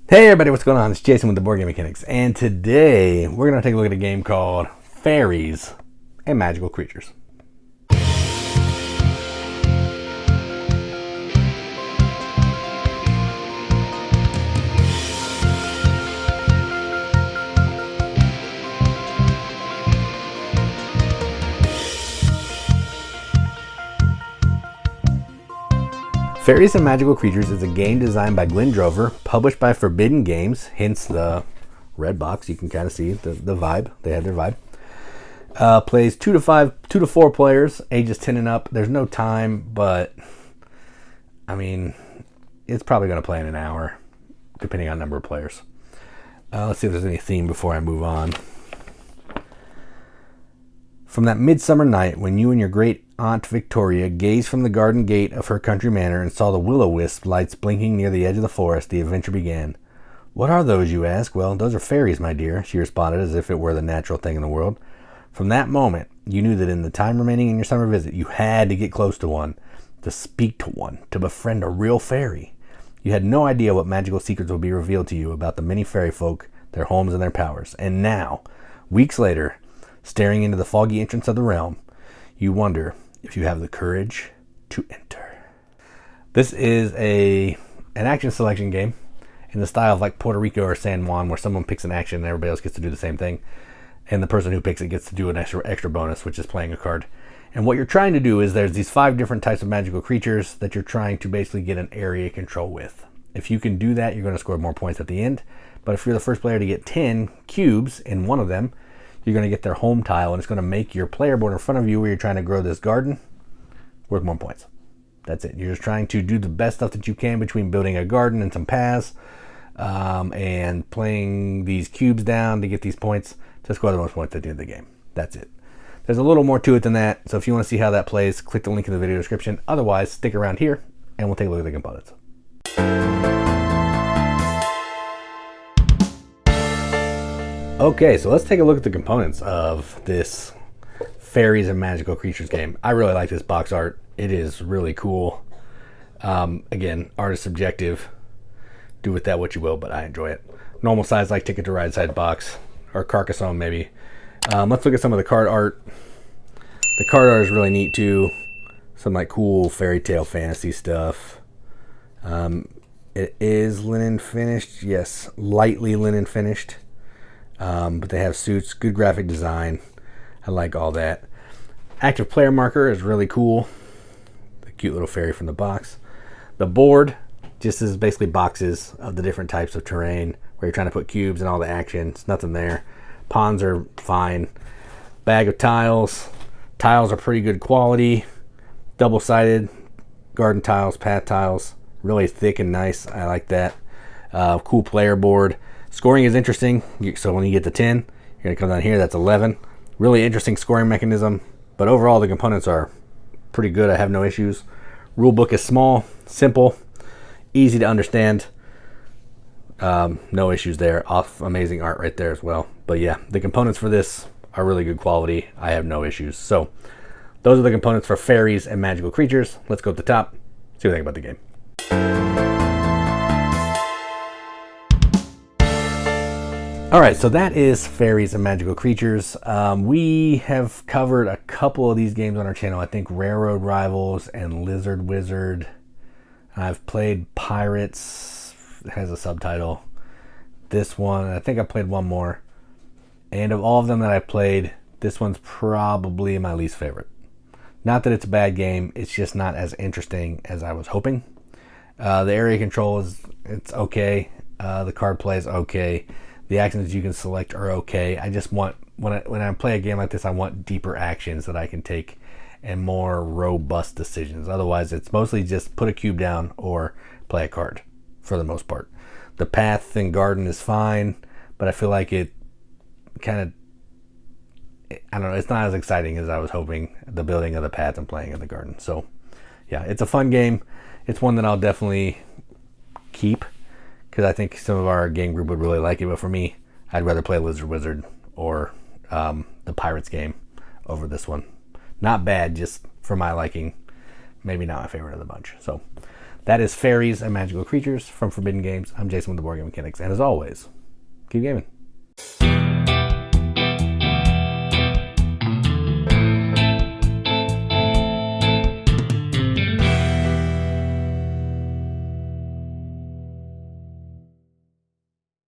Hey everybody, what's going on? It's Jason with the Boardgame Mechanics, and today we're going to take a look at a game called Faeries and Magical Creatures. Faeries and Magical Creatures is a game designed by Glenn Drover, published by Forbidden Games, hence the red box. You can kind of see the vibe. They have their vibe. Plays 2 to 4 players, ages 10 and up. There's no time, but I mean, it's probably going to play in an hour, depending on number of players. Let's see if there's any theme before I move on. From that midsummer night when you and your great aunt Victoria gazed from the garden gate of her country manor and saw the will-o-wisp lights blinking near the edge of the forest, the adventure began. What are those, you ask? Well, those are fairies, my dear, she responded as if it were the natural thing in the world. From that moment, you knew that in the time remaining in your summer visit, you had to get close to one, to speak to one, to befriend a real fairy. You had no idea what magical secrets would be revealed to you about the many fairy folk, their homes and their powers. And now, weeks later, staring into the foggy entrance of the realm, you wonder if you have the courage to enter. This is an action selection game in the style of like Puerto Rico or San Juan, where someone picks an action and everybody else gets to do the same thing. And the person who picks it gets to do an extra bonus, which is playing a card. And what you're trying to do is there's these 5 different types of magical creatures that you're trying to basically get an area control with. If you can do that, you're going to score more points at the end. But if you're the first player to get 10 cubes in one of them, you're going to get their home tile, and it's going to make your player board in front of you where you're trying to grow this garden worth more points. That's it. You're just trying to do the best stuff that you can between building a garden and some paths and playing these cubes down to get these points to score the most points at the end of the game. That's it. There's a little more to it than that, so if you want to see how that plays, click the link in the video description. Otherwise, stick around here and we'll take a look at the components. Okay, so let's take a look at the components of this Faeries and Magical Creatures game. I really like this box art. It is really cool. Again, art is subjective. Do with that what you will, but I enjoy it. Normal size, like Ticket to Ride size box, or Carcassonne maybe. Let's look at some of the card art. The card art is really neat too. Some like cool fairy tale fantasy stuff. It is linen finished. Yes, lightly linen finished. But they have suits, good graphic design. I like all that. Active player marker is really cool. The cute little fairy from the box. The board just is basically boxes of the different types of terrain where you're trying to put cubes and all the action. It's nothing there. Pawns are fine. Bag of tiles. Tiles are pretty good quality. Double-sided garden tiles, path tiles. Really thick and nice. I like that. Cool player board. Scoring is interesting. So when you get to 10, you're going to come down here. That's 11. Really interesting scoring mechanism. But overall, the components are pretty good. I have no issues. Rule book is small, simple, easy to understand. No issues there. Amazing art right there as well. But yeah, the components for this are really good quality. I have no issues. So those are the components for Faeries and Magical Creatures. Let's go to the top, see what I think about the game. All right, so that is Faeries and Magical Creatures. We have covered a couple of these games on our channel. I think Railroad Rivals and Lizard Wizard. I've played Pirates. It has a subtitle. This one, I think I played one more. And of all of them that I played, this one's probably my least favorite. Not that it's a bad game, it's just not as interesting as I was hoping. The area control it's okay. The card play is okay. The actions you can select are okay. I just want, when I play a game like this, I want deeper actions that I can take and more robust decisions. Otherwise, it's mostly just put a cube down or play a card for the most part. The path and garden is fine, but I feel like it kind of, I don't know, it's not as exciting as I was hoping, the building of the path and playing in the garden. So yeah, it's a fun game. It's one that I'll definitely keep, because I think some of our game group would really like it. But for me, I'd rather play Lizard Wizard or the Pirates game over this one. Not bad, just for my liking. Maybe not my favorite of the bunch. So That is Faeries Magical Creatures from Forbidden Games. I'm Jason with the Boardgame Mechanics, and as always, keep gaming.